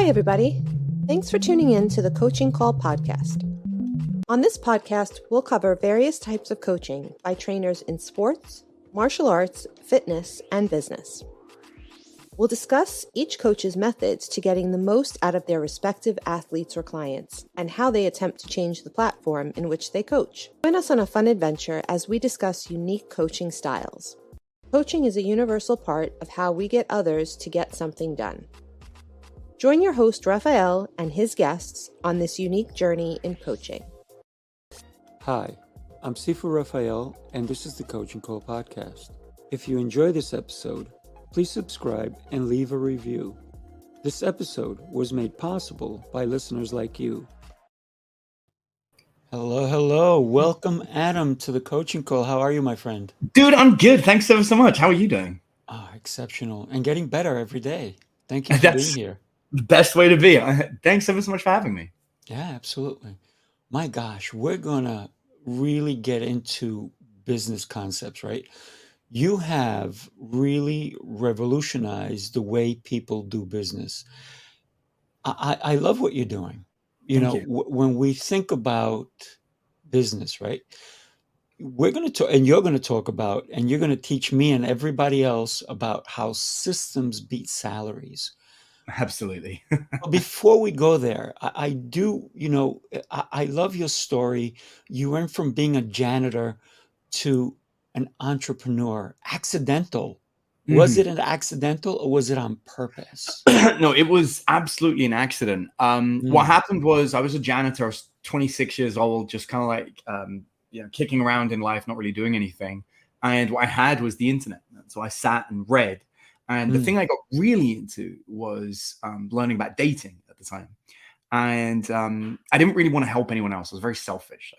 Hi, everybody. Thanks for tuning in to the Coaching Call podcast. On this podcast, we'll cover various types of coaching by trainers in sports, martial arts, fitness, and business. We'll discuss each coach's methods to getting the most out of their respective athletes or clients and how they attempt to change the platform in which they coach. Join us on a fun adventure as we discuss unique coaching styles. Coaching is a universal part of how we get others to get something done. Join your host, Raphael, and his guests on this unique journey in coaching. Hi, I'm Steve Raphael, and this is the Coaching Call podcast. If you enjoy this episode, please subscribe and leave a review. This episode was made possible by listeners like you. Hello. Welcome, Adam, to the Coaching Call. How are you, my friend? Dude, I'm good. Thanks ever so much. How are you doing? Exceptional. And getting better every day. Thank you for being here. The best way to be. Thanks ever so much for having me. Yeah, absolutely. My gosh, we're going to really get into business concepts, right? You have really revolutionized the way people do business. I love what you're doing. Thank you. When we think about business, right? We're going to talk, and you're going to talk about, and you're going to teach me and everybody else about how systems beat salaries. Absolutely. But before we go there, I love your story. You went from being a janitor to an entrepreneur. Accidental. Was it an accidental or was it on purpose? No, it was absolutely an accident. What happened was I was a janitor. I was 26 years old, just kind of like, kicking around in life, not really doing anything. And what I had was the internet. So I sat and read. And the thing I got really into was learning about dating at the time. And I didn't really want to help anyone else. I was very selfish.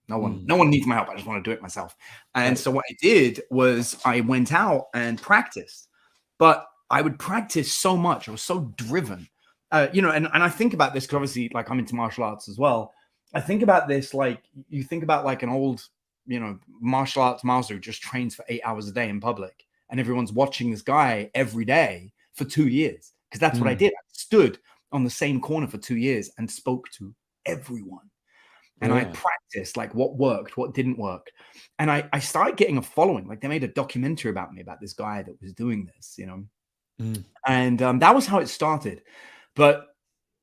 No one needs my help. I just want to do it myself. And so what I did was I went out and practiced. But I would practice so much. I was so driven. And I think about this because obviously, like, I'm into martial arts as well. I think about this like you think about like an old, martial arts master who just trains for 8 hours a day in public. And everyone's watching this guy every day for 2 years. Because that's what I did. I stood on the same corner for 2 years and spoke to everyone. And I practiced like what worked, what didn't work. And I started getting a following. Like they made a documentary about me, about this guy that was doing this, And that was how it started. But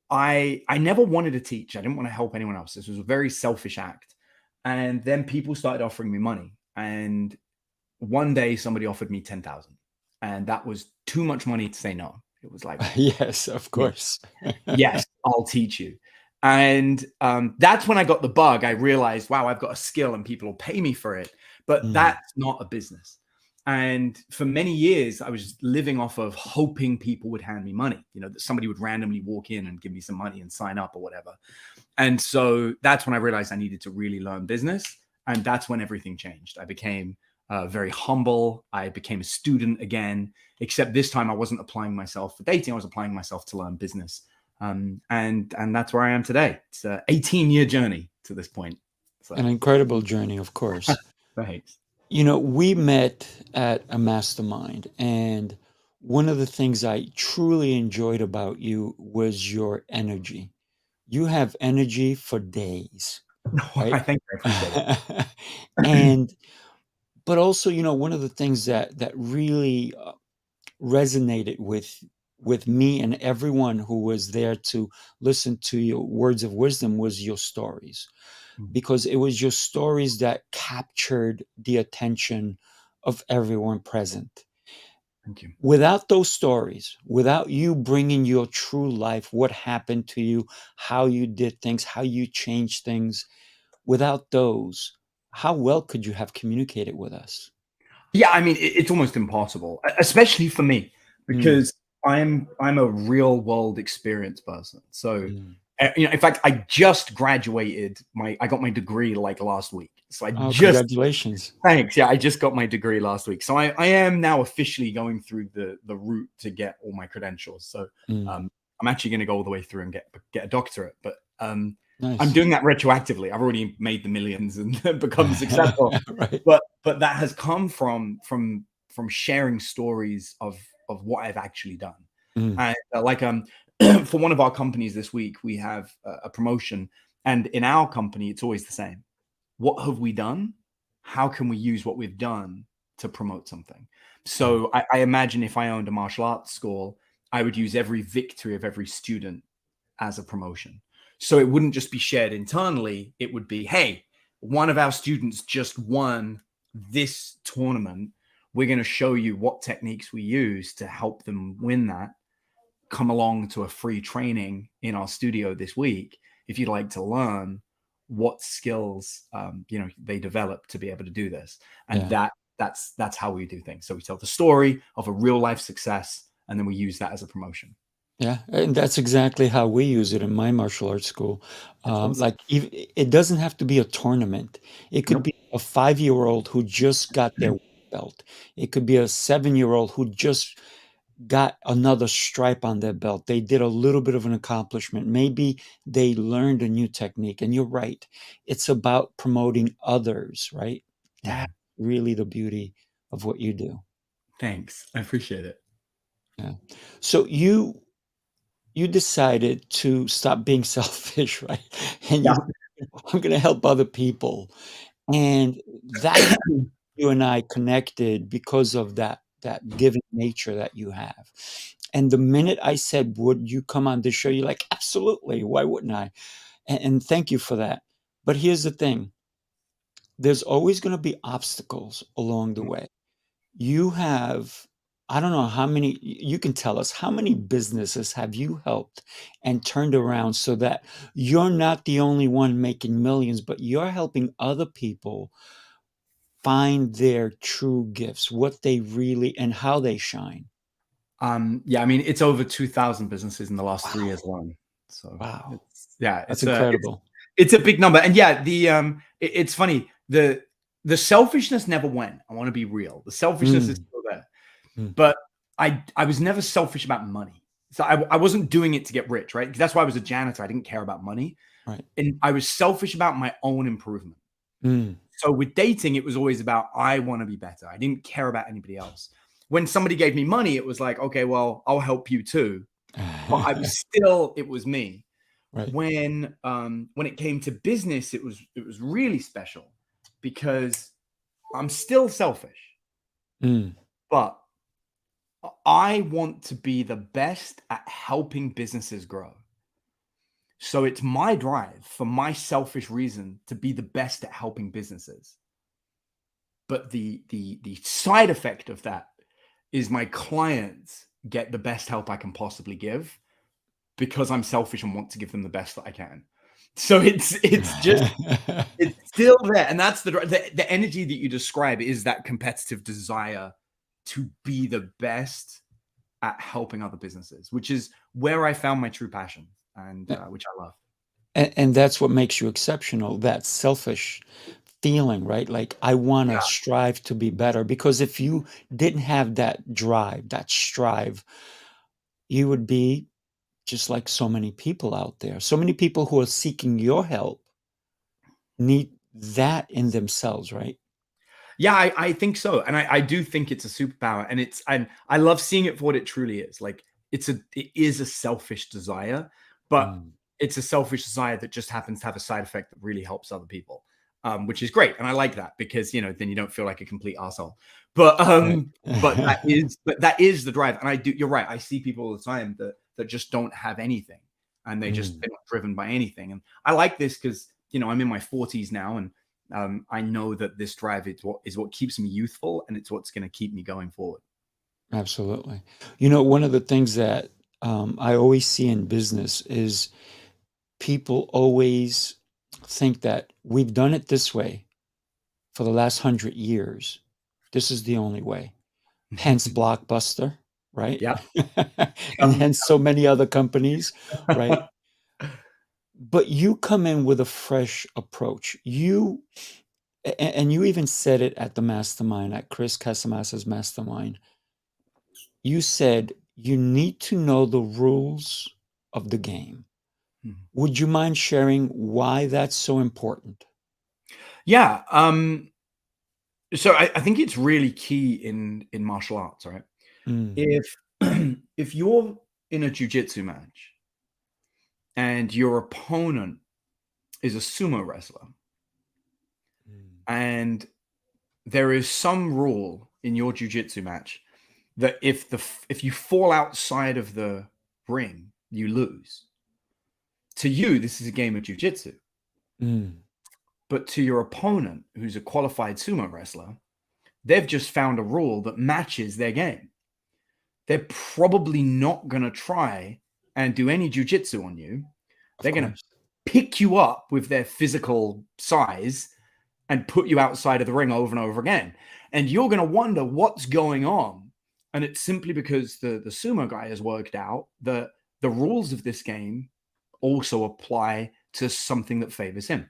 I never wanted to teach. I didn't want to help anyone else. This was a very selfish act. And then people started offering me money. And one day somebody offered me 10,000, and that was too much money to say no. It was like, yes, of course. Yes, I'll teach you. And that's when I got the bug. I realized, wow, I've got a skill and people will pay me for it, but that's not a business. And for many years, I was living off of hoping people would hand me money, that somebody would randomly walk in and give me some money and sign up or whatever. And so that's when I realized I needed to really learn business. And that's when everything changed. I became very humble. I became a student again, except this time I wasn't applying myself for dating. I was applying myself to learn business. And that's where I am today. It's an 18-year journey to this point. So. An incredible journey, of course. Thanks. We met at a mastermind, and one of the things I truly enjoyed about you was your energy. You have energy for days. Right? I think I appreciate it. But also, one of the things that really resonated with me and everyone who was there to listen to your words of wisdom was your stories, because it was your stories that captured the attention of everyone present. Thank you. Without those stories, without you bringing your true life, what happened to you, how you did things, how you changed things, without those, how well could you have communicated with us? Yeah, I mean, it's almost impossible, especially for me, because I'm a real world experience person. So, in fact, I just graduated. I got my degree like last week. So congratulations. Thanks. Yeah, I just got my degree last week. So I am now officially going through the route to get all my credentials. So I'm actually going to go all the way through and get a doctorate. But nice. I'm doing that retroactively. I've already made the millions and become successful. Right. But that has come from sharing stories of what I've actually done. And for one of our companies this week, we have a promotion, and in our company, it's always the same. What have we done? How can we use what we've done to promote something? So I imagine if I owned a martial arts school, I would use every victory of every student as a promotion. So it wouldn't just be shared internally. It would be, hey, one of our students just won this tournament. We're going to show you what techniques we use to help them win that. Come along to a free training in our studio this week if you'd like to learn what skills they develop to be able to do this. And that's how we do things. So we tell the story of a real life success, and then we use that as a promotion. Yeah, and that's exactly how we use it in my martial arts school. Like, it doesn't have to be a tournament. It could be a 5-year-old who just got their belt. It could be a 7-year-old who just got another stripe on their belt. They did a little bit of an accomplishment. Maybe they learned a new technique. And you're right. It's about promoting others, right? That's really the beauty of what you do. Thanks. I appreciate it. Yeah. So you decided to stop being selfish, right? And I'm going to help other people. And that you and I connected because of that giving nature that you have. And the minute I said, would you come on this show? You're like, absolutely. Why wouldn't I? And thank you for that. But here's the thing. There's always going to be obstacles along the way. You have, I don't know how many, you can tell us, how many businesses have you helped and turned around so that you're not the only one making millions, but you're helping other people find their true gifts, what they really, and how they shine? Yeah, I mean, it's over 2,000 businesses in the last 3 years alone. So Wow. it's incredible. It's a big number. And it's funny. The selfishness never went. I want to be real. The selfishness is still there. But I was never selfish about money. So I wasn't doing it to get rich, right? Because that's why I was a janitor. I didn't care about money. Right. And I was selfish about my own improvement. So with dating, it was always about, I want to be better. I didn't care about anybody else. When somebody gave me money, it was like, okay, well, I'll help you too. But it was me. Right. When it came to business, it was really special because I'm still selfish, but I want to be the best at helping businesses grow. So it's my drive for my selfish reason to be the best at helping businesses. But the side effect of that is my clients get the best help I can possibly give because I'm selfish and want to give them the best that I can. So it's still there. And that's the energy that you describe is that competitive desire to be the best at helping other businesses, which is where I found my true passion and which I love. And that's what makes you exceptional, that selfish feeling, right? Like, I want to strive to be better, because if you didn't have that drive, that strive, you would be just like so many people out there. So many people who are seeking your help need that in themselves, right? Yeah, I think so. And I do think it's a superpower, and I love seeing it for what it truly is. Like, it is a selfish desire, but it's a selfish desire that just happens to have a side effect that really helps other people, which is great. And I like that because, then you don't feel like a complete arsehole. But that is the drive. And you're right. I see people all the time that just don't have anything, and they're not driven by anything. And I like this because, I'm in my 40s now, and I know that this drive is what keeps me youthful, and it's what's going to keep me going forward. Absolutely. One of the things that I always see in business is people always think that we've done it this way for the last 100 years. This is the only way. Hence Blockbuster, right? Yeah. And hence so many other companies, right? But you come in with a fresh approach. And you even said it at the mastermind, at Chris Casamassa's mastermind. You said you need to know the rules of the game. Would you mind sharing why that's so important? Yeah. So I think it's really key in martial arts, right? If you're in a jiu-jitsu match and your opponent is a sumo wrestler, and there is some rule in your jiu-jitsu match that if you fall outside of the ring, you lose. To you, this is a game of jiu-jitsu. But to your opponent, who's a qualified sumo wrestler, they've just found a rule that matches their game. They're probably not going to try and do any jiu-jitsu on you. They're going to pick you up with their physical size and put you outside of the ring over and over again. And you're going to wonder what's going on. And it's simply because the sumo guy has worked out that the rules of this game also apply to something that favors him.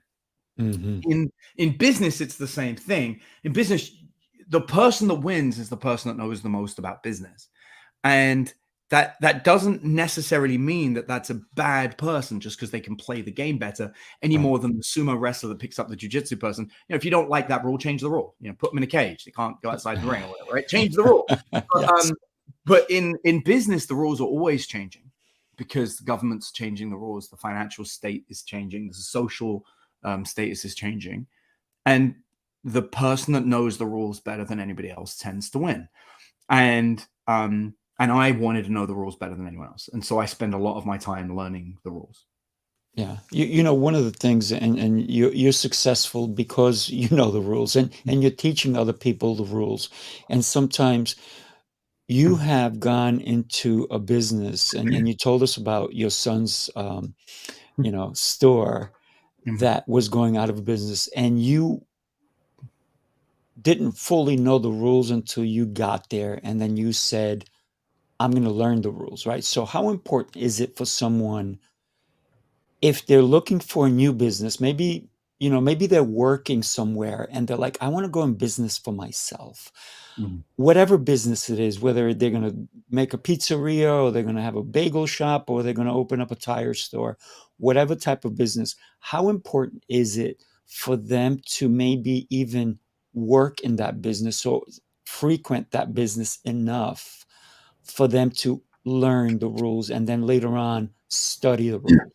In business, it's the same thing. In business, the person that wins is the person that knows the most about business. And that doesn't necessarily mean that that's a bad person just because they can play the game better any more than the sumo wrestler that picks up the jiu-jitsu person. You know, if you don't like that rule, change the rule. You know, put them in a cage. They can't go outside the ring or whatever, right? Change the rule. But in business, the rules are always changing because the government's changing the rules. The financial state is changing. The social status is changing. And the person that knows the rules better than anybody else tends to win. And I wanted to know the rules better than anyone else. And so I spend a lot of my time learning the rules. Yeah. You know, one of the things, and you're successful because you know the rules and you're teaching other people the rules. And sometimes you have gone into a business and you told us about your son's, store that was going out of business, and you didn't fully know the rules until you got there. And then you said, I'm going to learn the rules, right? So how important is it for someone if they're looking for a new business, maybe they're working somewhere and they're like, I want to go in business for myself, whatever business it is, whether they're going to make a pizzeria or they're going to have a bagel shop or they're going to open up a tire store, whatever type of business, how important is it for them to maybe even work in that business or frequent that business enough for them to learn the rules and then later on study the rules?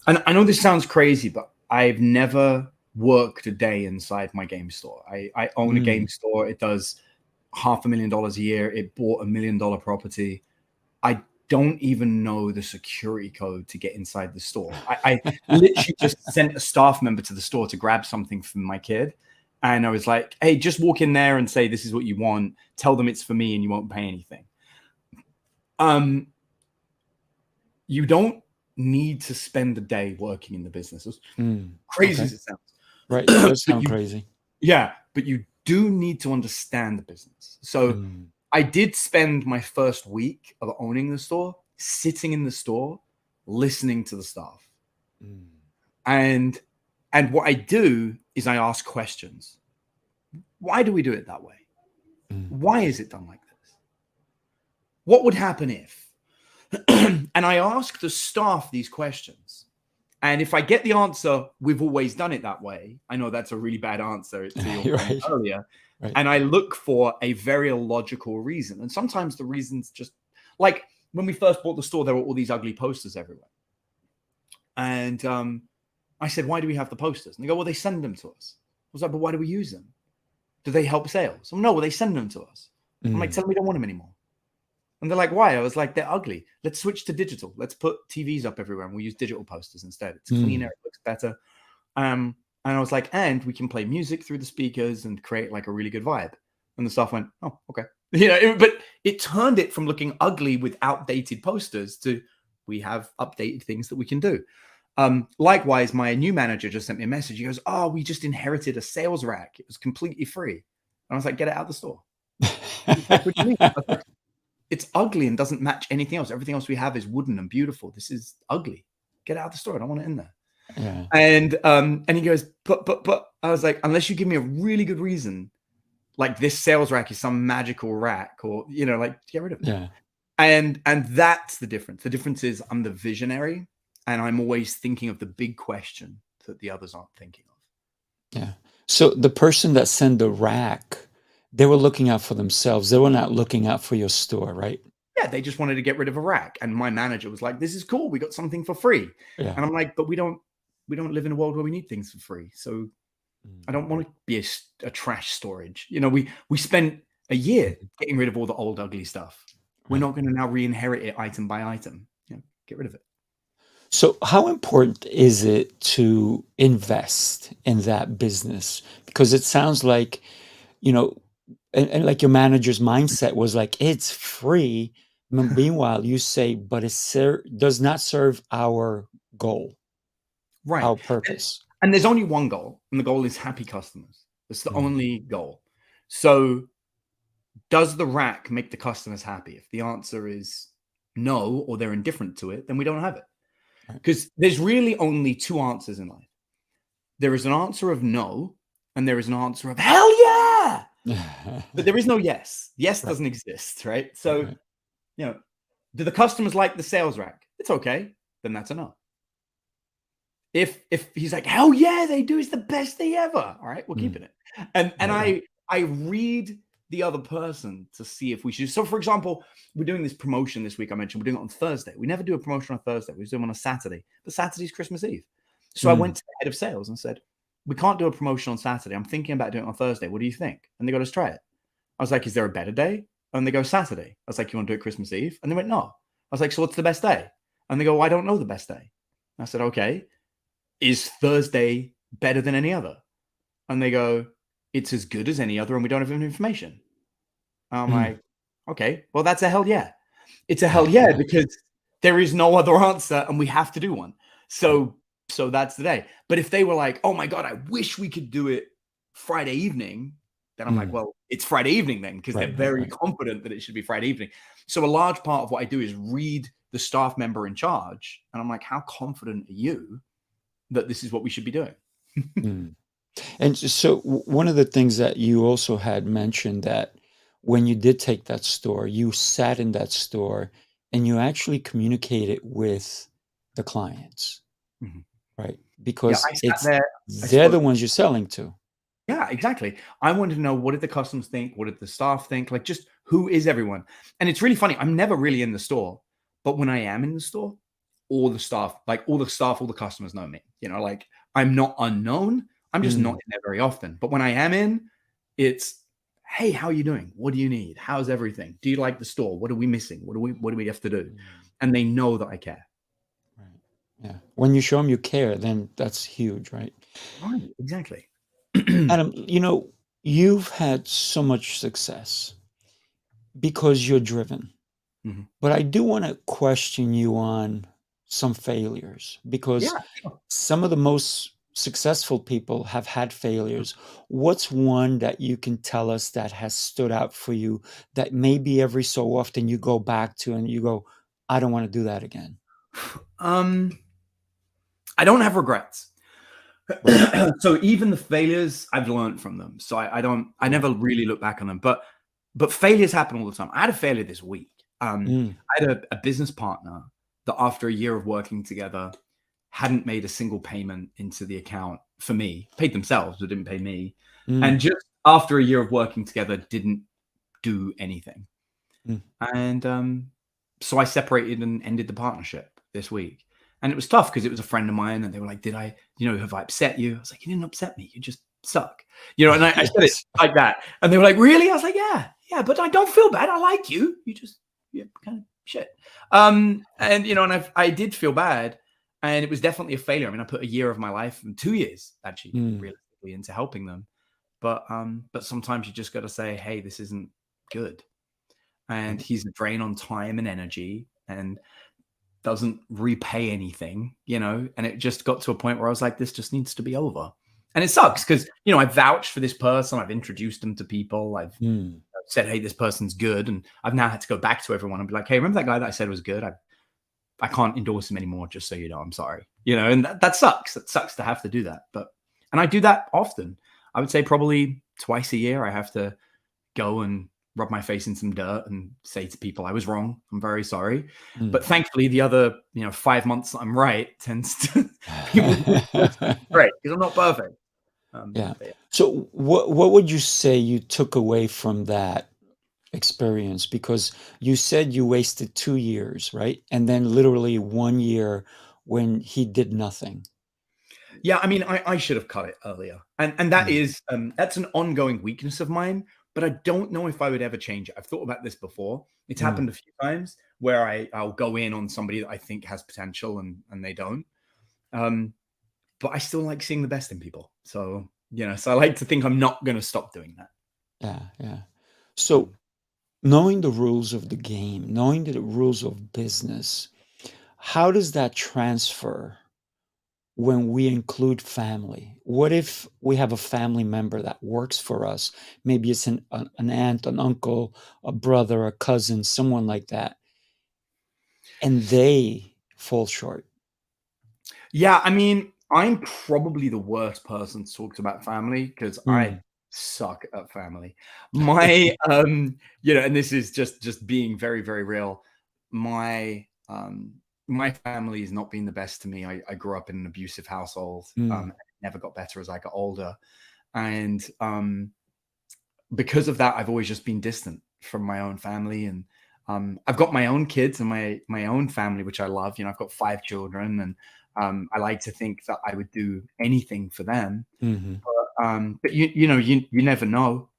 And I know this sounds crazy, but I've never worked a day inside my game store. I own a game store. It does $500,000 a year. It bought $1 million property. I don't even know the security code to get inside the store. I literally just sent a staff member to the store to grab something from my kid. And I was like, hey, just walk in there and say, this is what you want. Tell them it's for me and you won't pay anything. You don't need to spend the day working in the business. As crazy as it sounds. Right. It does sound crazy. Yeah. But you do need to understand the business. So I did spend my first week of owning the store, sitting in the store, listening to the staff. And what I do is I ask questions. Why do we do it that way? Why is it done like this? What would happen if? And I ask the staff these questions. And if I get the answer, we've always done it that way, I know that's a really bad answer to your point earlier. Right. And I look for a very illogical reason. And sometimes the reason's just like when we first bought the store, there were all these ugly posters everywhere. And I said, why do we have the posters? And they go, well, they send them to us. I was like, but why do we use them? Do they help sales? Oh, no, well, they send them to us. I'm like, tell them we don't want them anymore. And they're like, why? I was like, they're ugly. Let's switch to digital. Let's put TVs up everywhere and we'll use digital posters instead. It's cleaner. It looks better. And I was like, and we can play music through the speakers and create like a really good vibe. And the staff went, oh, okay. But it turned it from looking ugly with outdated posters to we have updated things that we can do. Likewise, my new manager just sent me a message. He goes, oh, we just inherited a sales rack. It was completely free. And I was like, get it out of the store. Like, what do you mean? It's ugly and doesn't match anything else. Everything else we have is wooden and beautiful. This is ugly. Get it out of the store. I don't want it in there. Yeah. And he goes, but I was like, unless you give me a really good reason, like this sales rack is some magical rack or, like get rid of it. Yeah. And that's the difference. The difference is I'm the visionary and I'm always thinking of the big question that the others aren't thinking of. Yeah. So the person that sent the rack, they were looking out for themselves. They were not looking out for your store, right? Yeah, they just wanted to get rid of a rack. And my manager was like, this is cool. We got something for free. Yeah. And I'm like, but we don't live in a world where we need things for free. So I don't want to be a trash storage. We spent a year getting rid of all the old ugly stuff. We're not going to now re-inherit it item by item. Get rid of it. So how important is it to invest in that business? Because it sounds like, and like your manager's mindset was like, it's free. Meanwhile, you say, but it does not serve our goal, right? Our purpose. And there's only one goal, and the goal is happy customers. That's the only goal. So does the rack make the customers happy? If the answer is no, or they're indifferent to it, then we don't have it. Because there's really only two answers in life. There is an answer of no, and there is an answer of hell yeah. But there is no yes. Yes doesn't exist, right? So, do the customers like the sales rack? It's okay. Then that's a no. If he's like, hell yeah, they do, it's the best thing ever. All right, we're keeping it. And I read the other person to see if we should. So, for example, we're doing this promotion this week. I mentioned we're doing it on Thursday. We never do a promotion on Thursday. We do them on a Saturday. But Saturday's Christmas Eve. So I went to the head of sales and said, we can't do a promotion on Saturday. I'm thinking about doing it on Thursday. What do you think? And they go, let's try it. I was like, is there a better day? And they go, Saturday. I was like, you want to do it Christmas Eve? And they went, no. I was like, so what's the best day? And they go, well, I don't know the best day. I said, okay. Is Thursday better than any other? And they go, it's as good as any other, and we don't have any information. I'm like, okay, well, that's a hell yeah. It's a hell yeah, because there is no other answer, and we have to do one. So that's the day. But if they were like, oh my God, I wish we could do it Friday evening, then I'm like, well, it's Friday evening then, because they're very confident that it should be Friday evening. So a large part of what I do is read the staff member in charge, and I'm like, how confident are you that this is what we should be doing? And so one of the things that you also had mentioned, that when you did take that store, you sat in that store and you actually communicated with the clients, right? Because they're the ones you're selling to. Yeah, exactly. I wanted to know, what did the customers think? What did the staff think? Like, just who is everyone? And it's really funny. I'm never really in the store, but when I am in the store, all the staff, all the customers know me. Like, I'm not unknown. I'm just not in there very often. But when I am in, it's, hey, how are you doing? What do you need? How's everything? Do you like the store? What are we missing? What do we have to do? And they know that I care. Right. Yeah. When you show them you care, then that's huge, right? Right. Exactly. Adam, you've had so much success because you're driven. But I do want to question you on some failures, because some of the most successful people have had failures. What's one that you can tell us that has stood out for you, that maybe every so often you go back to and you go, I don't want to do that again? I don't have regrets. So even the failures, I've learned from them. So I never really look back on them, but failures happen all the time. I had a failure this week. I had a business partner that, after a year of working together, hadn't made a single payment into the account for me. Paid themselves, but didn't pay me. And just after a year of working together, didn't do anything. And so I separated and ended the partnership this week. And it was tough because it was a friend of mine, and they were like, did I, have I upset you? I was like, you didn't upset me. You just suck. And I said it like that. And they were like, really? I was like, yeah, but I don't feel bad. I like you. You just, kind of shit. And I did feel bad, and it was definitely a failure. I mean, I put a year of my life, and 2 years actually realistically, into helping them. But sometimes you just got to say, hey, this isn't good. And he's a drain on time and energy, and doesn't repay anything, and it just got to a point where I was like, this just needs to be over. And it sucks because, I vouched for this person. I've introduced them to people. I've said, hey, this person's good. And I've now had to go back to everyone and be like, hey, remember that guy that I said was good? I can't endorse him anymore, just so you know. I'm sorry. And that sucks. It sucks to have to do that. And I do that often. I would say probably twice a year, I have to go and rub my face in some dirt and say to people, I was wrong. I'm very sorry. But thankfully, the other, 5 months that I'm right tends to be great, because I'm not perfect. So what would you say you took away from that experience, because you said you wasted 2 years, right? And then literally 1 year when he did nothing. Yeah, I mean, I should have cut it earlier, and that Mm. is that's an ongoing weakness of mine. But I don't know if I would ever change it. I've thought about this before. It's Mm. happened a few times where I'll go in on somebody that I think has potential and they don't. But I still like seeing the best in people. So, so I like to think I'm not going to stop doing that. Yeah, yeah. So knowing the rules of the game, knowing the rules of business, how does that transfer when we include family? What if we have a family member that works for us? Maybe it's an aunt, an uncle, a brother, a cousin, someone like that, and they fall short. Yeah, I mean, I'm probably the worst person to talk about family because I Mm. suck at family. My and this is just being very, very real. My my family has not been the best to me. I grew up in an abusive household. Mm. It never got better as I got older. And because of that, I've always just been distant from my own family. And I've got my own kids and my own family, which I love. I've got 5 children, and I like to think that I would do anything for them. Mhm. But you never know.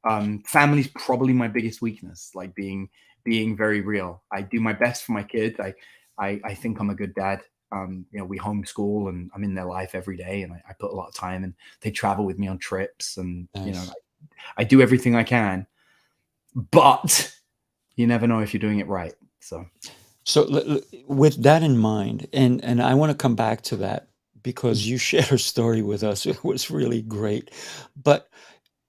Family's probably my biggest weakness, like being very real. I do my best for my kids. I think I'm a good dad. We homeschool and I'm in their life every day, and I put a lot of time, and they travel with me on trips, and Nice. I do everything I can, but you never know if you're doing it right. So So with that in mind, and I want to come back to that because you shared a story with us. It was really great. But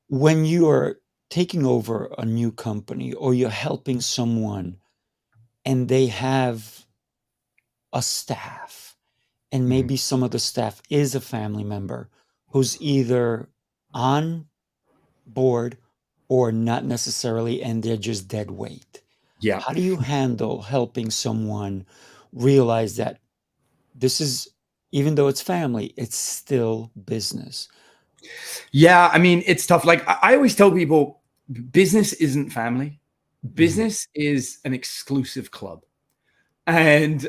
when you are taking over a new company or you're helping someone and they have a staff, and mhm. maybe some of the staff is a family member who's either on board or not necessarily, and they're just dead weight. Yeah. How do you handle helping someone realize that this is, even though it's family, it's still business? Yeah, I mean, it's tough. Like I always tell people, business isn't family. Mhm. Business is an exclusive club. And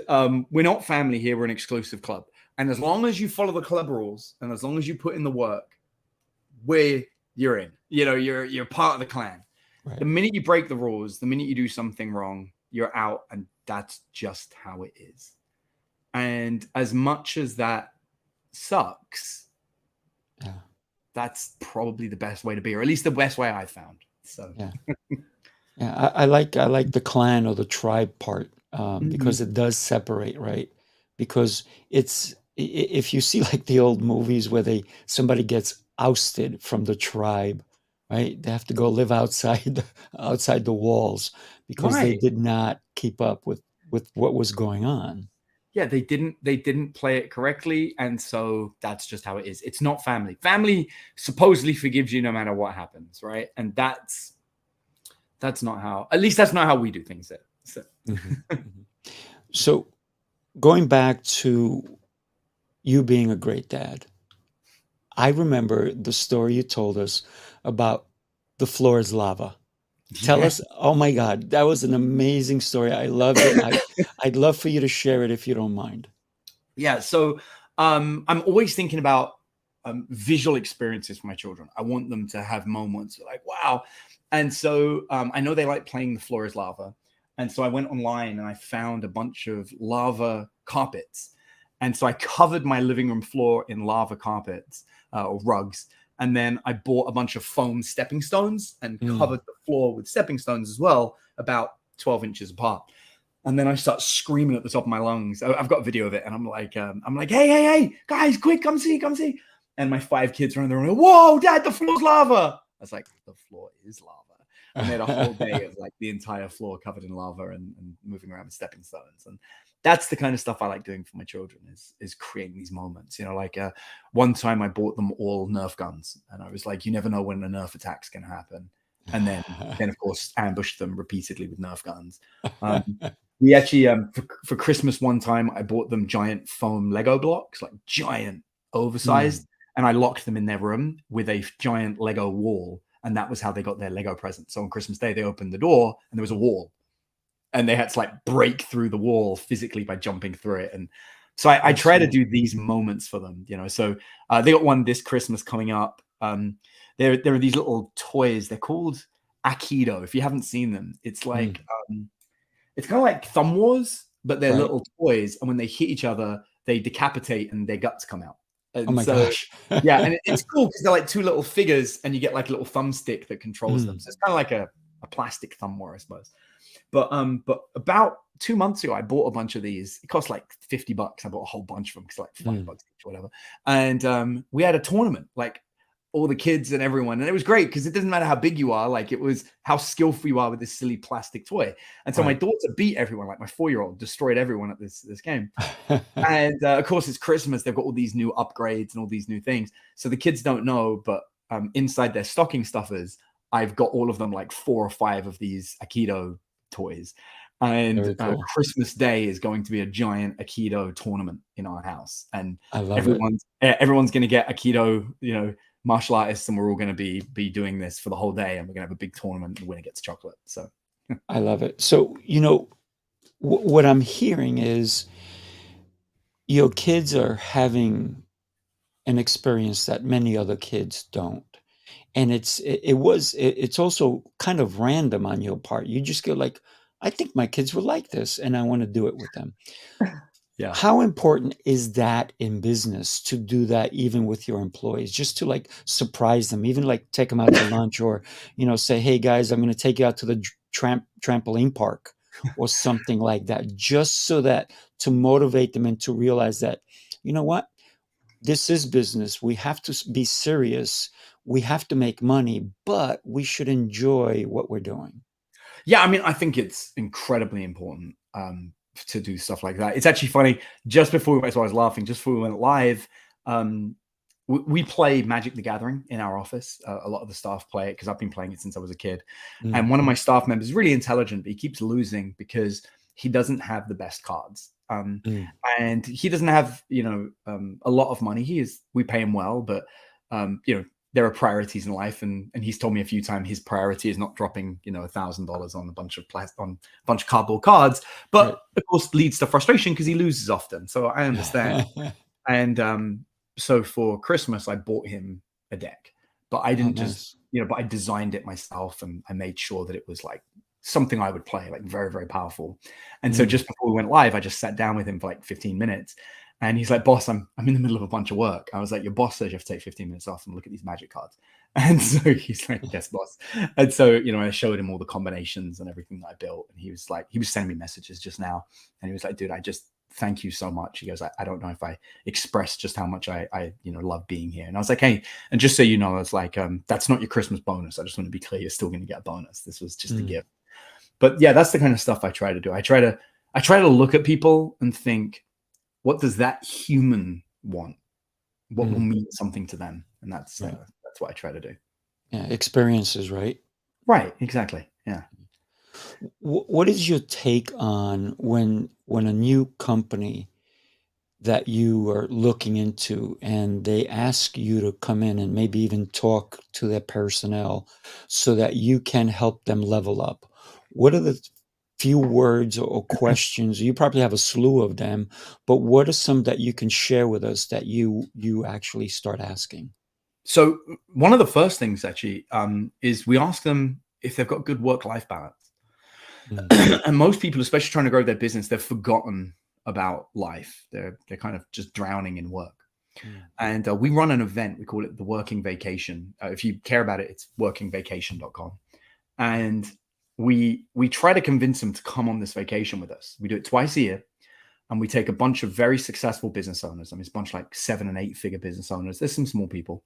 we're not family here, we're an exclusive club. And as long as you follow the club rules and as long as you put in the work, you're in. You're part of the clan. The Right. minute you break the rules, the minute you do something wrong, you're out, and that's just how it is. And as much as that sucks, Yeah. that's probably the best way to be, or at least the best way I found. So Yeah. Yeah. I like the clan or the tribe part, mhm. because it does separate, right? Because if you see like the old movies where somebody gets ousted from the tribe, right? They have to go live outside outside the walls because they Right. did not keep up with what was going on. Yeah, they didn't play it correctly, and so that's just how it is. It's not family. Family supposedly forgives you no matter what happens, right? And that's not how, at least that's not how we do things there. So Mhm, mhm. So going back to you being a great dad, I remember the story you told us about the floor is lava. Tell yeah. us, oh my God, that was an amazing story. I loved it. I'd love for you to share it if you don't mind. Yeah, so I'm always thinking about visual experiences for my children. I want them to have moments like, wow. And so I know they like playing the floor is lava. And so I went online and I found a bunch of lava carpets. And so I covered my living room floor in lava carpets or rugs. And then I bought a bunch of foam stepping stones and Mm. covered the floor with stepping stones as well, about 12 inches apart. And then I start screaming at the top of my lungs. I've got a video of it, and I'm like, hey, hey, hey, guys, quick, come see, come see. And my 5 kids are in there, and whoa, Dad, the floor's lava. I was like, the floor is lava. And they had a whole day of like the entire floor covered in lava and moving around with stepping stones. And that's the kind of stuff I like doing for my children is creating these moments. Like one time I bought them all Nerf guns, and I was like, you never know when a Nerf attack's going to happen. And then of course ambushed them repeatedly with Nerf guns. We actually, for Christmas one time, I bought them giant foam Lego blocks, like giant, Mm. oversized, and I locked them in their room with a giant Lego wall. And that was how they got their Lego present. So on Christmas Day, they opened the door and there was a wall. And they had to like break through the wall physically by jumping through it. And so I try to do these moments for them, you know. So they got one this Christmas coming up. There are these little toys. They're called Aikido. If you haven't seen them, it's like it's kind of like Thumb Wars, but they're little toys. And when they hit each other, they decapitate and their guts come out. And oh my gosh. Yeah, and it's cool because they're like two little figures, and you get like a little thumbstick that controls them. So it's kind of like a plastic thumb war, I suppose. But about 2 months ago, I bought a bunch of these. It cost like $50. I bought a whole bunch of them because like $5 each or whatever. And we had a tournament, like all the kids and everyone, and it was great because it doesn't matter how big you are, like it was how skillful you are with this silly plastic toy. And so my daughter beat everyone, like my 4-year-old destroyed everyone at this game. And of course it's Christmas, they've got all these new upgrades and all these new things, so the kids don't know, but inside their stocking stuffers I've got all of them, like 4 or 5 of these Aikido toys. And cool. Christmas Day is going to be a giant Aikido tournament in our house, and everyone's going to get Aikido, you know, martial artists, and we're all going to be doing this for the whole day, and we're going to have a big tournament, and the winner gets chocolate. So I love it. So, you know, what I'm hearing is your kids are having an experience that many other kids don't. And it's also kind of random on your part. You just go like, I think my kids would like this, and I want to do it with them. Yeah. How important is that in business to do that even with your employees, just to like surprise them, even like take them out to lunch, or, you know, say, hey guys, I'm going to take you out to the trampoline park or something like that, just so that to motivate them and to realize that, you know what, this is business. We have to be serious. We have to make money, but we should enjoy what we're doing. Yeah. I mean, I think it's incredibly important to do stuff like that. It's actually funny. Just before we went, so I was laughing, just before we went live, we play Magic the Gathering in our office. A lot of the staff play it because I've been playing it since I was a kid. And one of my staff members is really intelligent, but he keeps losing because he doesn't have the best cards. And he doesn't have, you know, a lot of money. We pay him well, but you know, there are priorities in life, and he's told me a few times his priority is not dropping, you know, $1,000 on a bunch of cardboard cards, but of course leads to frustration because he loses often. So I understand. And so for Christmas, I bought him a deck, but I didn't just, you know, but I designed it myself, and I made sure that it was like something I would play, like very, very powerful. And so just before we went live, I just sat down with him for like 15 minutes. And he's like, boss, I'm in the middle of a bunch of work. I was like, your boss says you have to take 15 minutes off and look at these Magic cards. And so he's like, yes, boss. And so, you know, I showed him all the combinations and everything that I built. And he was sending me messages just now. And he was like, dude, I just thank you so much. He goes, I don't know if I expressed just how much I you know, love being here. And I was like, hey, and just so you know, I was like, that's not your Christmas bonus. I just want to be clear. You're still going to get a bonus. This was just a gift. But yeah, that's the kind of stuff I try to do. I try to look at people and think, what does that human want? What will mean something to them? And that's what I try to do. Yeah, experiences, right? Right, exactly. Yeah. What is your take on when a new company that you are looking into and they ask you to come in and maybe even talk to their personnel so that you can help them level up? What are the few words or questions? You probably have a slew of them, but what are some that you can share with us that you actually start asking? So one of the first things actually is we ask them if they've got good work-life balance. And most people, especially trying to grow their business, they've forgotten about life. They're kind of just drowning in work. And we run an event. We call it the Working Vacation. If you care about it, it's workingvacation.com. And we try to convince them to come on this vacation with us. We do it twice a year, and we take a bunch of very successful business owners. I mean, it's a bunch of like 7- and 8-figure business owners. There's some small people,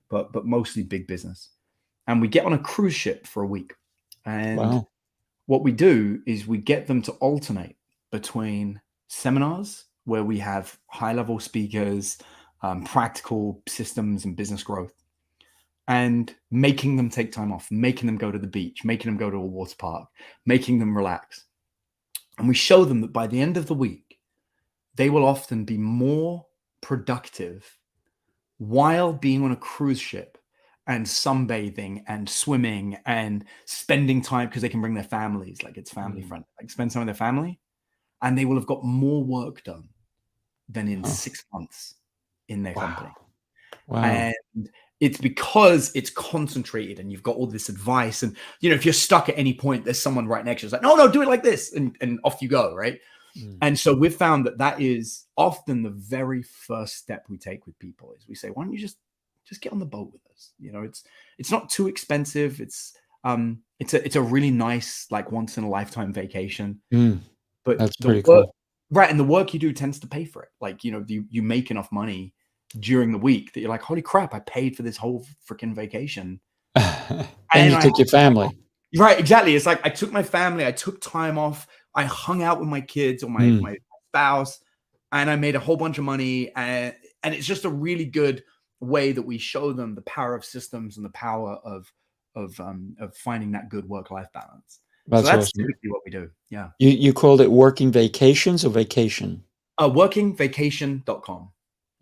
but mostly big business. And we get on a cruise ship for a week. And what we do is we get them to alternate between seminars where we have high-level speakers, practical systems and business growth, and making them take time off, making them go to the beach, making them go to a water park, making them relax. And we show them that by the end of the week, they will often be more productive while being on a cruise ship and sunbathing and swimming and spending time because they can bring their families, like it's family friendly, like spend time with their family, and they will have got more work done than in 6 months in their company. Wow. And it's because it's concentrated and you've got all this advice. And, you know, if you're stuck at any point, there's someone right next to you. It's like, no, do it like this. And off you go. Right. And so we've found that is often the very first step we take with people is we say, why don't you just get on the boat with us? You know, it's not too expensive. It's a really nice, like once in a lifetime vacation, but that's pretty cool. Right. And the work you do tends to pay for it. Like, you know, you make enough money during the week that you're like, holy crap, I paid for this whole freaking vacation. and you took your family. Right, exactly. It's like I took my family, I took time off, I hung out with my kids or my spouse, and I made a whole bunch of money. And it's just a really good way that we show them the power of systems and the power of finding that good work-life balance. That's awesome. Typically what we do. Yeah. You called it working vacations or vacation? Workingvacation.com.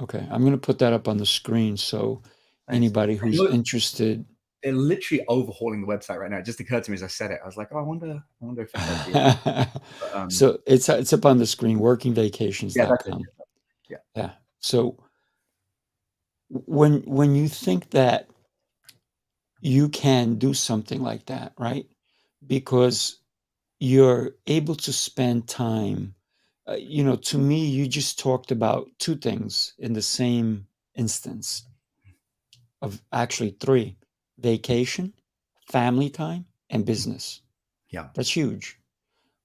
Okay, I'm going to put that up on the screen so anybody who's interested. They're literally overhauling the website right now. It just occurred to me as I said it. I was like, oh, I wonder if it's so it's up on the screen, workingvacations.com. Yeah. So when you think that you can do something like that, right? Because you're able to spend time. You know, to me, you just talked about two things in the same instance of actually three: vacation, family time, and business. Yeah. That's huge.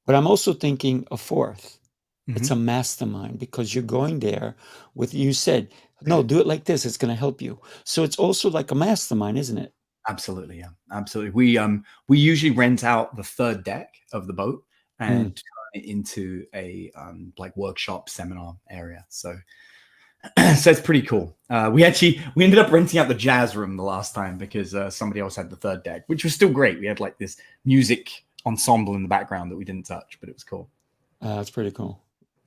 But I'm also thinking a fourth. It's a mastermind because you're going there with, you said, no, do it like this. It's going to help you. So it's also like a mastermind, isn't it? Absolutely. Yeah, absolutely. We usually rent out the third deck of the boat and turn it into a like workshop seminar area. So it's pretty cool. We ended up renting out the jazz room the last time because somebody else had the third deck, which was still great. We had like this music ensemble in the background that we didn't touch, but it was cool. That's pretty cool.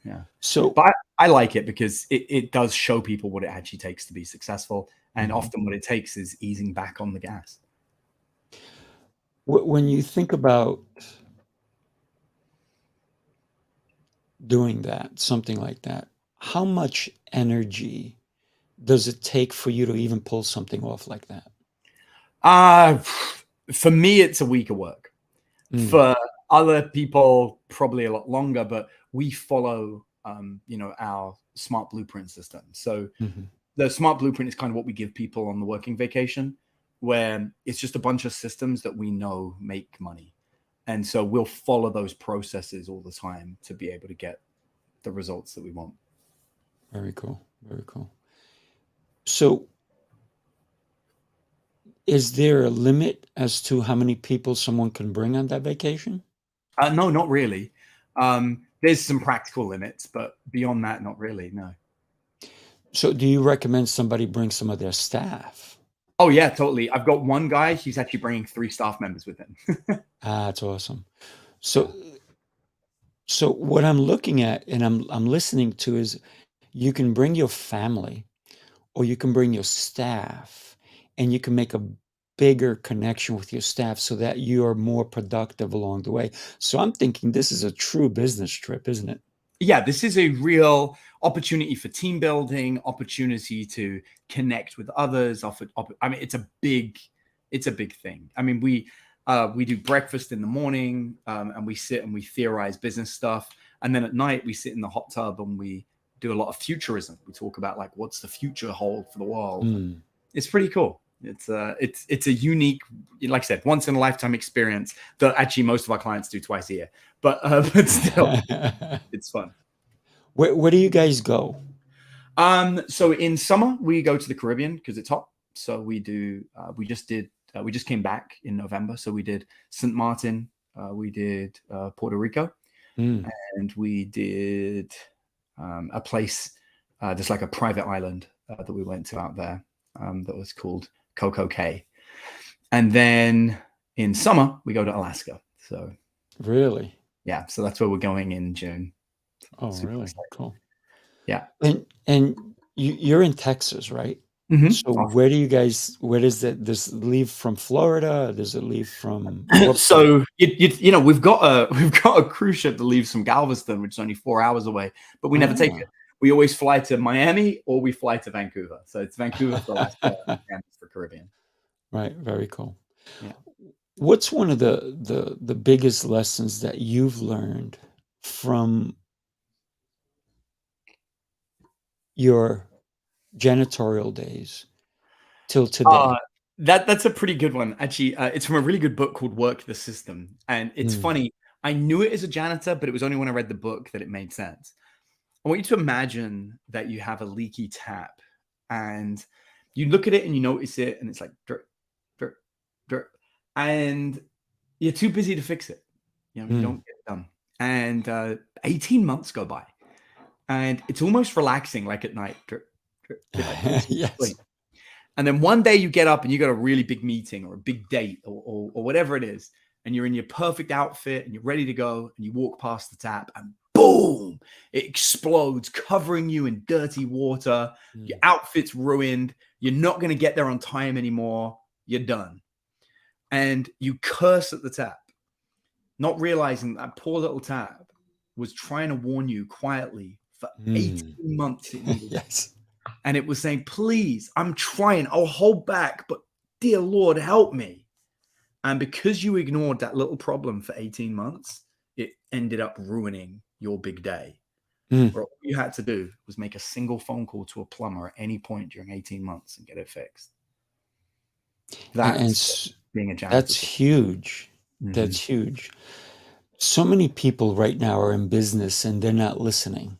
Yeah. So, but I like it because it does show people what it actually takes to be successful. And often what it takes is easing back on the gas. When you think about doing that, something like that, how much energy does it take for you to even pull something off like that? For me, it's a week of work. For other people, probably a lot longer, but we follow, our SMART blueprint system. So the SMART blueprint is kind of what we give people on the working vacation, where it's just a bunch of systems that we know make money. And so we'll follow those processes all the time to be able to get the results that we want. Very cool. Very cool. So is there a limit as to how many people someone can bring on that vacation? No, not really. There's some practical limits, but beyond that, not really, no. So do you recommend somebody bring some of their staff? Oh, yeah, totally. I've got one guy, he's actually bringing 3 staff members with him. That's awesome. So what I'm looking at and I'm listening to is you can bring your family or you can bring your staff and you can make a bigger connection with your staff so that you're more productive along the way. So I'm thinking this is a true business trip, isn't it? Yeah, this is a real opportunity for team building, opportunity to connect with others. I mean, it's a big thing. I mean, we do breakfast in the morning and we sit and we theorize business stuff. And then at night we sit in the hot tub and we do a lot of futurism. We talk about like, what's the future hold for the world? It's pretty cool. It's a unique, like I said, once in a lifetime experience that actually most of our clients do twice a year, but still it's fun. Where do you guys go? So in summer we go to the Caribbean because it's hot. So we just came back in November. So we did St. Martin, we did Puerto Rico, and we did a place, just like a private island that we went to out there that was called Coco Cay. And then in summer, we go to Alaska. So really? Yeah. So that's where we're going in June. Oh, really? Cool. Yeah. And you're in Texas, right? So where does this leave from Florida? Does it leave from what part? So we've got a cruise ship that leaves from Galveston, which is only 4 hours away, but we never take it. We always fly to Miami or we fly to Vancouver. So it's Vancouver for Alaska and for Caribbean. Right. Very cool. Yeah. What's one of the biggest lessons that you've learned from your janitorial days till today? That's a pretty good one, actually. It's from a really good book called Work the System. And it's funny. I knew it as a janitor, but it was only when I read the book that it made sense. I want you to imagine that you have a leaky tap and you look at it and you notice it and it's like dirt, dirt, dirt. And you're too busy to fix it. You don't get it done. And 18 months go by and it's almost relaxing, like at night. Dirt, dirt, dirt, yes. And then one day you get up and you got a really big meeting or a big date or whatever it is. And you're in your perfect outfit and you're ready to go. And you walk past the tap and boom, it explodes, covering you in dirty water. Your outfit's ruined. You're not going to get there on time anymore. You're done. And you curse at the tap, not realizing that poor little tap was trying to warn you quietly for 18 months. Yes. And it was saying, please, I'm trying. I'll hold back, but dear Lord, help me. And because you ignored that little problem for 18 months, it ended up ruining your big day. Where all you had to do was make a single phone call to a plumber at any point during 18 months and get it fixed. That's being a janitor. That's huge. That's huge. So many people right now are in business and they're not listening.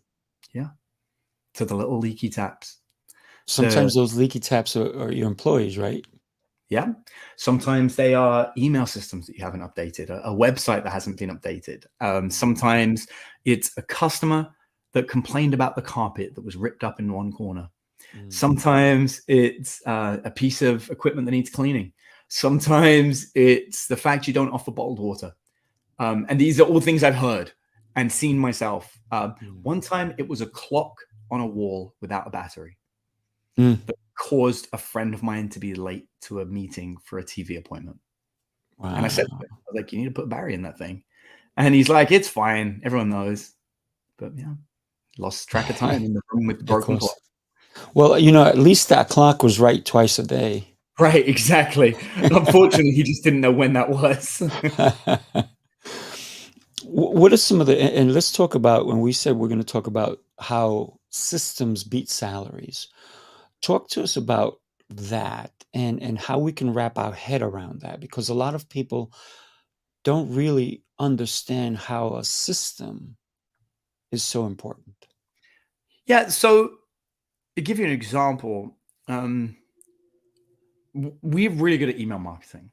Yeah. To the little leaky taps. Sometimes those leaky taps are your employees, right? Yeah. Sometimes they are email systems that you haven't updated, a website that hasn't been updated. Sometimes it's a customer that complained about the carpet that was ripped up in one corner. Sometimes it's a piece of equipment that needs cleaning. Sometimes it's the fact you don't offer bottled water. And these are all things I've heard and seen myself. One time it was a clock on a wall without a battery that caused a friend of mine to be late to a meeting for a TV appointment. Wow. And I said, you need to put a battery in that thing. And he's like, it's fine. Everyone knows. But yeah, lost track of time in the room with the broken clock. Well, at least that clock was right twice a day. Right, exactly. Unfortunately, he just didn't know when that was. What are some of and let's talk about, when we said we're going to talk about how systems beat salaries. Talk to us about that and how we can wrap our head around that, because a lot of people don't really understand how a system is so important. Yeah, so to give you an example, we're really good at email marketing.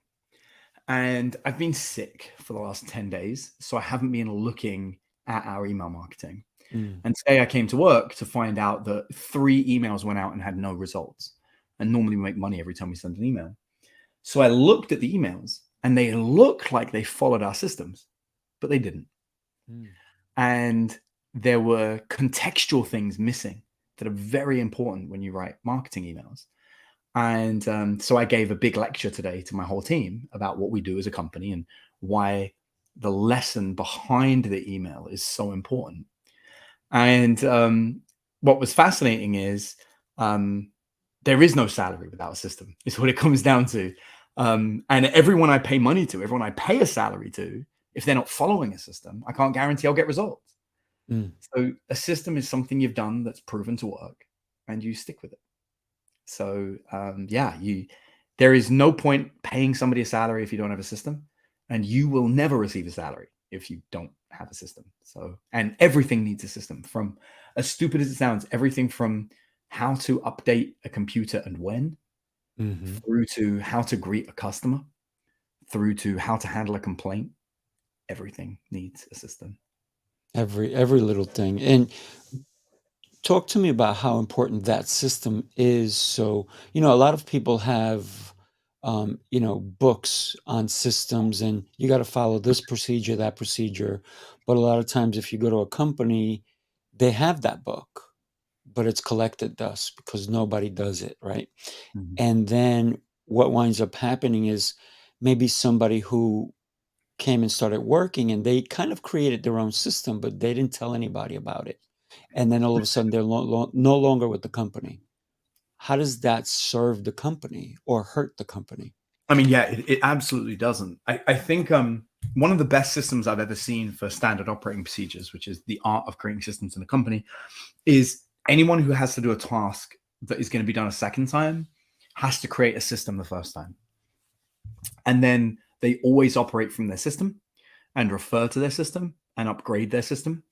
And I've been sick for the last 10 days, so I haven't been looking at our email marketing. And today I came to work to find out that 3 emails went out and had no results. And normally we make money every time we send an email. So I looked at the emails and they looked like they followed our systems, but they didn't. And there were contextual things missing that are very important when you write marketing emails. And so I gave a big lecture today to my whole team about what we do as a company and why the lesson behind the email is so important. And what was fascinating is there is no salary without a system. It's what it comes down to. And everyone I pay money to, everyone I pay a salary to, if they're not following a system, I can't guarantee I'll get results. So a system is something you've done that's proven to work and you stick with it. So there is no point paying somebody a salary if you don't have a system, and you will never receive a salary if you don't have a system. So, and everything needs a system, from, as stupid as it sounds, everything from how to update a computer and when, through to how to greet a customer, through to how to handle a complaint. Everything needs a system. Every little thing. And talk to me about how important that system is. So, a lot of people have, books on systems, and you got to follow this procedure, that procedure. But a lot of times if you go to a company, they have that book, but it's collected dust because nobody does it, right? Mhm. And then what winds up happening is maybe somebody who came and started working and they kind of created their own system, but they didn't tell anybody about it. And then all of a sudden they're no longer with the company. How does that serve the company or hurt the company? I mean, yeah, it absolutely doesn't. I think one of the best systems I've ever seen for standard operating procedures, which is the art of creating systems in a company, is anyone who has to do a task that is going to be done a second time has to create a system the first time. And then they always operate from their system and refer to their system and upgrade their system.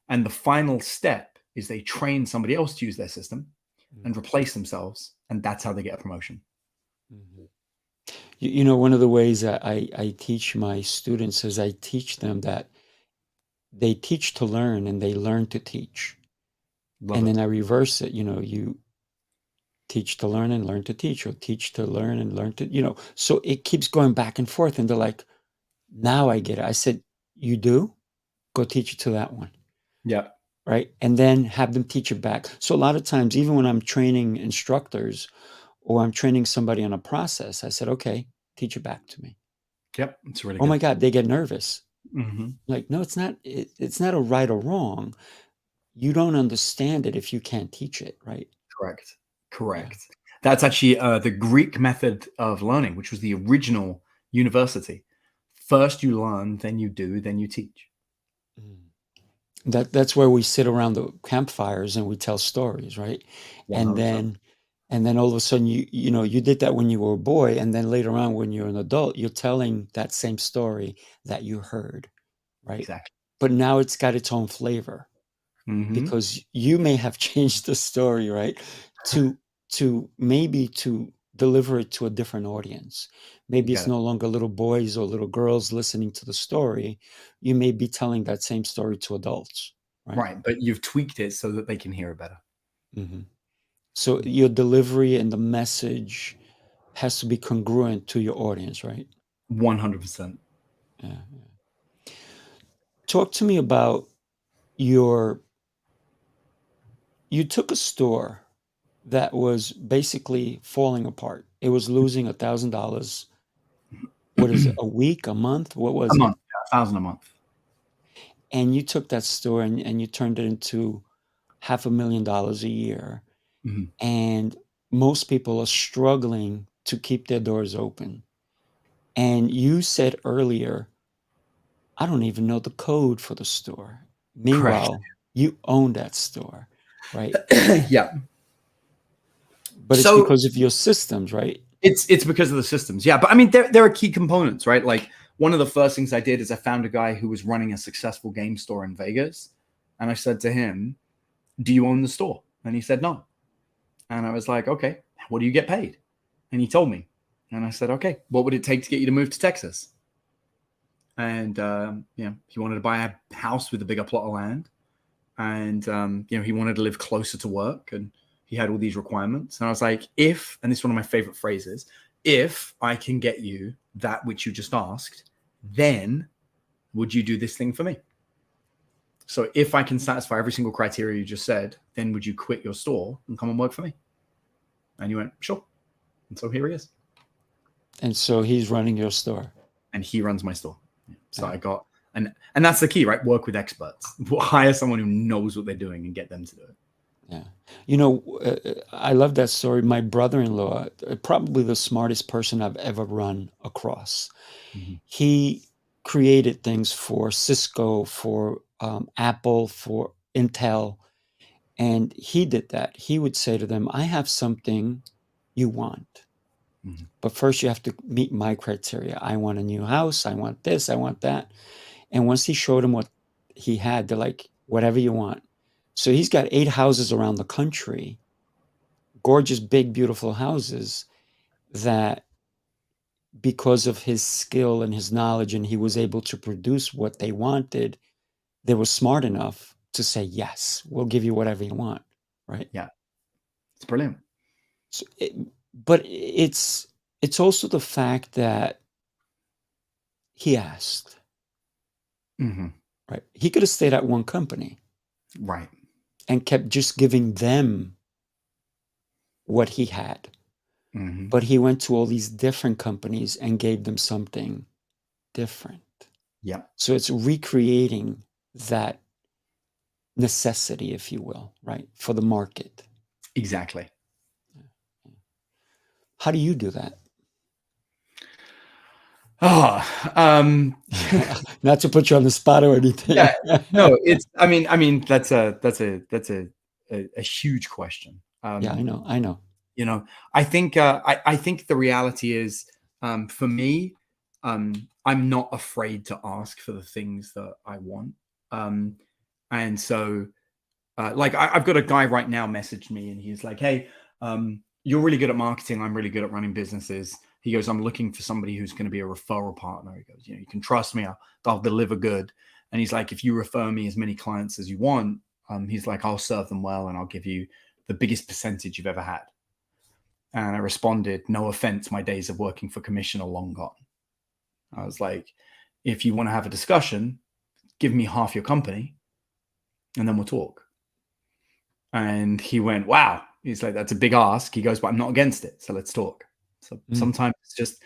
And the final step is they train somebody else to use their system and replace themselves. And that's how they get a promotion. Mhm. You know, one of the ways that I teach my students is I teach them that they teach to learn and they learn to teach. Love And it. then I reverse it, you know, you teach to learn and learn to teach, or teach to learn and learn to, you know, so it keeps going back and forth. And they're like, now I get it. I said, you do? Go teach it to that one. Yeah. Right. And then have them teach it back. So a lot of times, even when I'm training instructors or I'm training somebody on a process, I said, okay, teach it back to me. Yep. It's really Oh good. my God, they get nervous. Mm-hmm. Like, no, it's not. It's not a right or wrong. You don't understand it if you can't teach it, right? Correct. Correct. Yeah. That's actually the Greek method of learning, which was the original university. First you learn, then you do, then you teach. That's where we sit around the campfires and we tell stories, right? 100%. And then all of a sudden you know you did that when you were a boy, and then later on when you're an adult, you're telling that same story that you heard, right? Exactly. But now it's got its own flavor. Mm-hmm. Because you may have changed the story, right? To maybe to deliver it to a different audience. Maybe it's no longer little boys or little girls listening to the story. You may be telling that same story to adults, right? Right, but you've tweaked it so that they can hear it better. Mm-hmm. So your delivery and the message has to be congruent to your audience, right? 100%. Yeah. Talk to me about you took a store that was basically falling apart. It was losing $1,000. What is it? A week, a month? What was A it? month, yeah, 1,000 a month. And you took that store and you turned it into $500,000 a year. Mm-hmm. And most people are struggling to keep their doors open. And you said earlier, I don't even know the code for the store. Meanwhile, Correct. you own that store, right? Yeah. But it's because of your systems, right? It's because of the systems. Yeah. But I mean, there are key components, right? Like one of the first things I did is I found a guy who was running a successful game store in Vegas. And I said to him, do you own the store? And he said, no. And I was like, okay, what do you get paid? And he told me. And I said, okay, what would it take to get you to move to Texas? And, he wanted to buy a house with a bigger plot of land. And, he wanted to live closer to work. And he had all these requirements. And I was like, and this is one of my favorite phrases, if I can get you that which you just asked, then would you do this thing for me? So if I can satisfy every single criteria you just said, then would you quit your store and come and work for me? And you went, sure. And so here he is. And so he's running your store. And he runs my store. So I got, and that's the key, right? Work with experts. Hire someone who knows what they're doing and get them to do it. Yeah. You know, I love that story. My brother-in-law, probably the smartest person I've ever run across. Mm-hmm. He created things for Cisco, for Apple, for Intel. And he did that. He would say to them, I have something you want. Mm-hmm. But first you have to meet my criteria. I want a new house. I want this. I want that. And once he showed them what he had, they're like, whatever you want. So he's got 8 houses around the country, gorgeous, big, beautiful houses that because of his skill and his knowledge, and he was able to produce what they wanted, they were smart enough to say, yes, we'll give you whatever you want, right? Yeah. It's brilliant. So but it's also the fact that he asked. Mm-hmm. Right. He could have stayed at one company. Right. and kept just giving them what he had. Mhm. But he went to all these different companies and gave them something different. Yeah, So it's recreating that necessity, if you will, right, for the market. exactly. How do you do that? Oh, Not to put you on the spot or anything. yeah, no, it's, I mean, that's a huge question. Yeah, I know. You know, I think the reality is, for me, I'm not afraid to ask for the things that I want. Um, and so, like, I've got a guy right now message me, and he's like, "Hey, you're really good at marketing. I'm really good at running businesses." He goes, "I'm looking for somebody who's going to be a referral partner." He goes, "You know, you can trust me. I'll deliver good." And he's like, "If you refer me as many clients as you want," he's like, "I'll serve them well, and I'll give you the biggest percentage you've ever had." And I responded, "No offense, my days of working for commission are long gone." I was like, "If you want to have a discussion, give me half your company, and then we'll talk." And he went, "Wow." He's like, "That's a big ask." He goes, "But I'm not against it. So let's talk." So sometimes it's just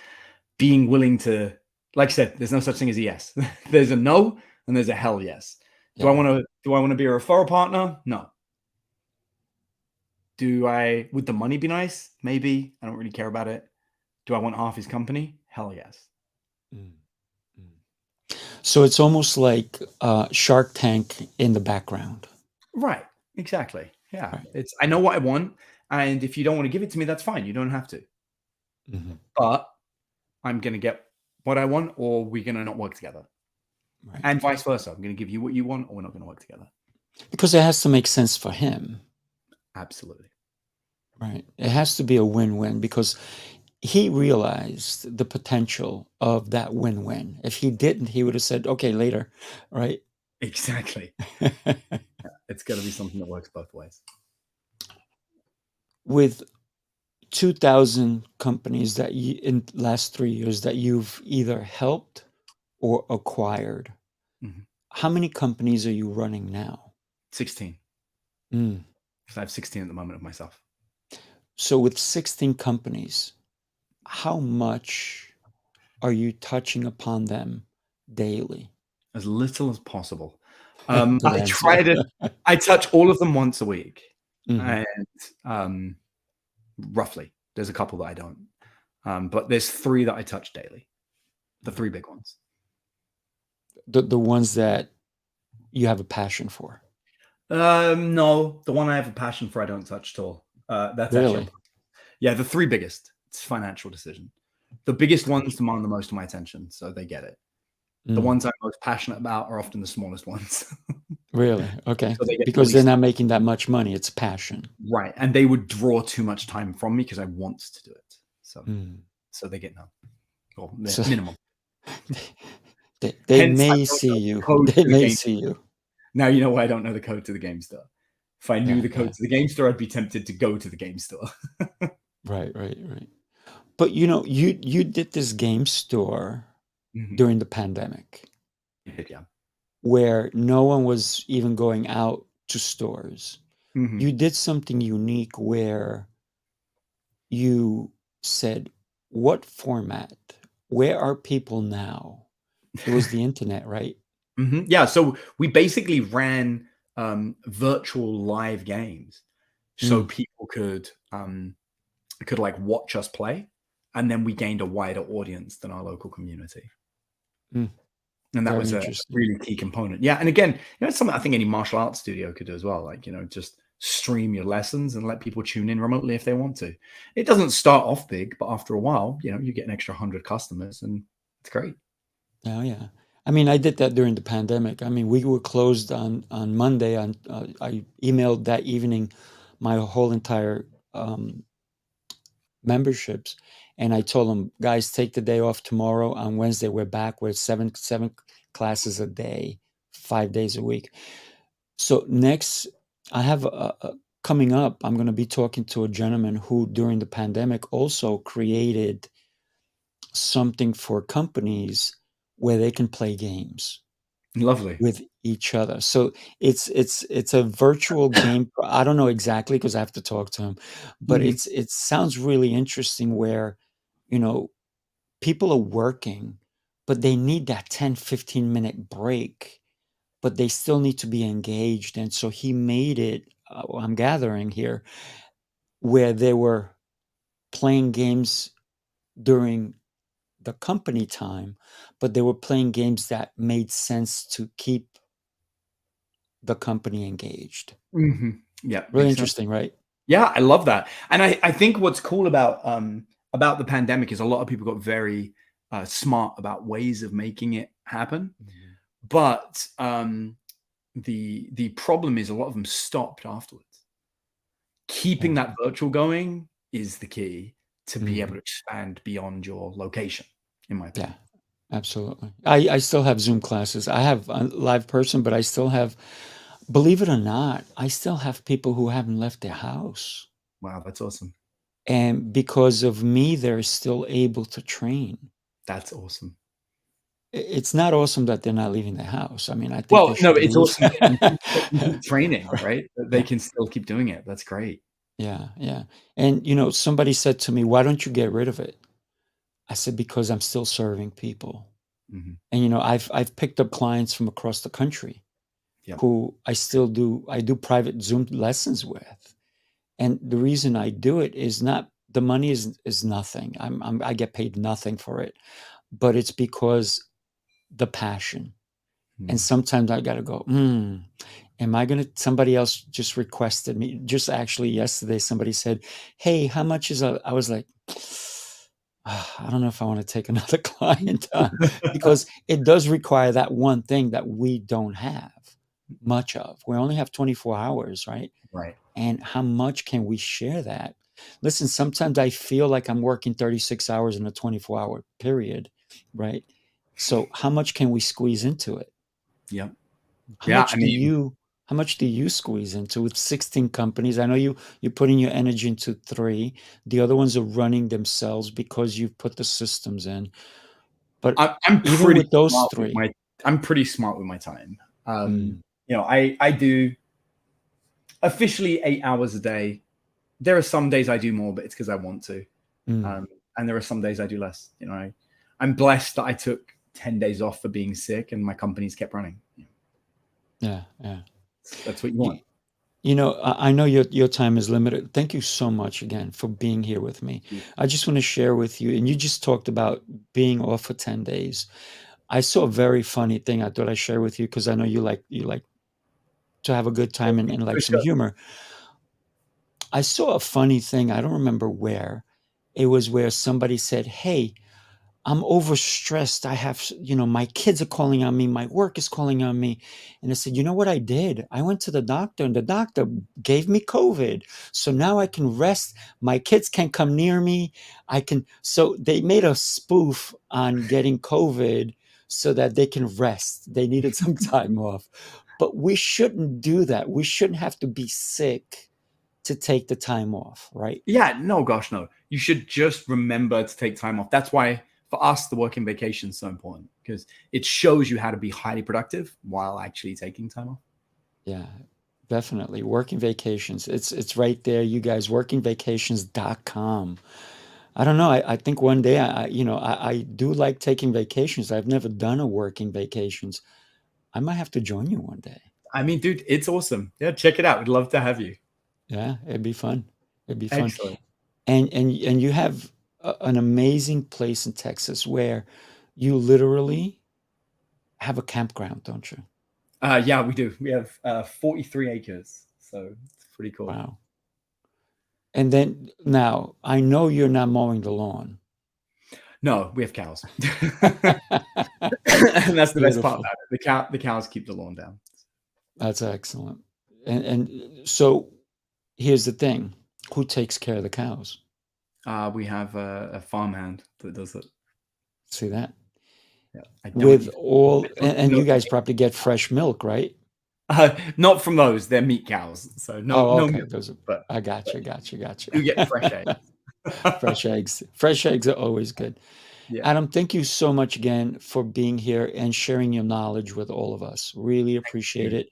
being willing to, like I said, there's no such thing as a yes. There's a no and there's a hell yes. Do I want to be a referral partner? No. Would the money be nice? Maybe. I don't really care about it. Do I want half his company? Hell yes. Mm. So it's almost like Shark Tank in the background. Right. Exactly. Yeah. Right. I know what I want. And if you don't want to give it to me, that's fine. You don't have to. Mm-hmm. But I'm going to get what I want, or we're going to not work together. Right. And vice versa. I'm going to give you what you want, or we're not going to work together. Because it has to make sense for him. Absolutely. Right. It has to be a win-win because he realized the potential of that win-win. If he didn't, he would have said, okay, later. Right. Exactly. It's got to be something that works both ways. With 2,000 companies that you, in the last 3 years that you've either helped or acquired, how many companies are you running now? 16. Mm. Because I have 16 at the moment of myself. So with 16 companies, how much are you touching upon them daily? As little as possible. Good I answer. try to, I touch all of them once a week. Mhm. And roughly, there's a couple that I don't. But there's 3 that I touch daily. The 3 big ones. The ones that you have a passion for. No, the one I have a passion for, I don't touch at all. That's Really? actually, yeah, the 3 biggest. It's a financial decision. The biggest ones demand the most of my attention, so they get it. The ones I'm most passionate about are often the smallest ones. Really? Okay. So they get the Because they're least. not making that much money. It's passion. Right. And they would draw too much time from me because I want to do it. So they get none. Or So minimum. they Hence, I may don't see know the you. code They to the may game. see you. Now you know why I don't know the code to the game store. If I knew Yeah, the code yeah. to the game store, I'd be tempted to go to the game store. Right. But you did this game store during the pandemic Yeah. where no one was even going out to stores. Mhm. You did something unique where you said, what format? Where are people now? It was the internet, right? Yeah. So we basically ran virtual live games, so people could like watch us play, and then we gained a wider audience than our local community. Mm. And that Very was a interesting. really key component. Yeah. And again, it's something I think any martial arts studio could do as well. Like, just stream your lessons and let people tune in remotely if they want to. It doesn't start off big, but after a while, you get an extra 100 customers and it's great. Oh, yeah. I mean, I did that during the pandemic. I mean, we were closed on Monday. I emailed that evening my whole entire memberships, and I told them, guys, take the day off tomorrow. On Wednesday, we're back with seven classes a day, 5 days a week. So next, I have coming up, I'm going to be talking to a gentleman who, during the pandemic, also created something for companies where they can play games. Lovely. with each other. So it's a virtual game. I don't know exactly because I have to talk to him, but Mhm. it sounds really interesting where, you know, people are working, but they need that 10-15 minute break, but they still need to be engaged. And so he made it, I'm gathering here, where they were playing games during the company time, but they were playing games that made sense to keep the company engaged. Yeah, Really makes sense. interesting, right? Yeah, I love that. And I think what's cool about the pandemic is a lot of people got very smart about ways of making it happen. Mhm. But the problem is a lot of them stopped afterwards. Keeping Yeah. that virtual going is the key to be able Mhm. to expand beyond your location, in my Yeah, opinion. absolutely. I still have Zoom classes. I have a live person, but I still have, believe it or not, I still have people who haven't left their house. Wow, that's awesome. And because of me, they're still able to train. That's awesome. It's not awesome that they're not leaving the house. I mean, I think they Well, no, should it's leave. awesome that you keep training, Right. right? That they Yeah, can still keep doing it. That's great. yeah, yeah. And, somebody said to me, "Why don't you get rid of it?" I said, "Because I'm still serving people." Mhm. And, I've picked up clients from across the country Yep. who I do private Zoom lessons with. And the reason I do it is not the money is nothing. I get paid nothing for it, but it's because the passion. And Mm. sometimes I got to go, am I going to, somebody else just requested me, just actually yesterday, somebody said, "Hey, how much is I was like, I don't know if I want to take another client on because it does require that one thing that we don't have much of. We only have 24 hours, right? Right. And how much can we share that? Listen, sometimes I feel like I'm working 36 hours in a 24-hour period, right? So how much can we squeeze into it? Yep. How Yeah, much I do mean, you how much do you squeeze into with 16 companies? I know you're putting your energy into 3. The other ones are running themselves because you've put the systems in. But I'm even pretty with those smart with 3, my time. mm, I do officially 8 hours a day. There are some days I do more, but it's because I want to. mm, Um, and there are some days I do less. I'm blessed that I took 10 days off for being sick and my companies kept running. yeah, yeah. That's what you You, want. I know your time is limited. Thank you so much again for being here with me. I just want to share with you, and you just talked about being off for 10 days. I saw a very funny thing I thought I'd share with you because I know you like to have a good time and like For some sure. humor. I saw a funny thing, I don't remember where. It was where somebody said, "Hey, I'm overstressed. I have, my kids are calling on me, my work is calling on me." And I said, "You know what I did? I went to the doctor and the doctor gave me COVID. So now I can rest. My kids can't come near me. So they made a spoof on getting COVID so that they can rest. They needed some time off. But we shouldn't do that. We shouldn't have to be sick to take the time off, right?" Yeah, no, gosh, no. You should just remember to take time off. That's why for us, the working vacation is so important because it shows you how to be highly productive while actually taking time off. Yeah, definitely. Working vacations. It's right there, you guys, workingvacations.com. I don't know. I think one day I do like taking vacations. I've never done a working vacations. I might have to join you one day. I mean, dude, it's awesome. Yeah, check it out. We'd love to have you. Yeah, it'd be fun. It'd be fun. Excellent. And you have an amazing place in Texas where you literally have a campground, don't you? Yeah, we do. We have 43 acres. So it's pretty cool. Wow. And then now I know you're not mowing the lawn. No, we have cows. And that's the best part Beautiful. about it. The cows keep the lawn down. That's excellent. And so here's the thing. Who takes care of the cows? We have a farmhand that does it. See that? Yeah, I don't With even all I don't and know you the guys probably get fresh milk, right? not from those. They're meat cows, so Oh, no okay. milk. Those are But I got you. you get fresh eggs. Fresh eggs. Fresh eggs are always good. Yeah. Adam, thank you so much again for being here and sharing your knowledge with all of us. Really appreciate it.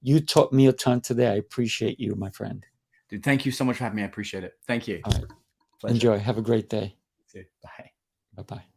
You taught me a ton today. I appreciate you, my friend. Dude, thank you so much for having me. I appreciate it. Thank you. All right. Pleasure. Enjoy. Have a great day. You too. Bye. Bye-bye.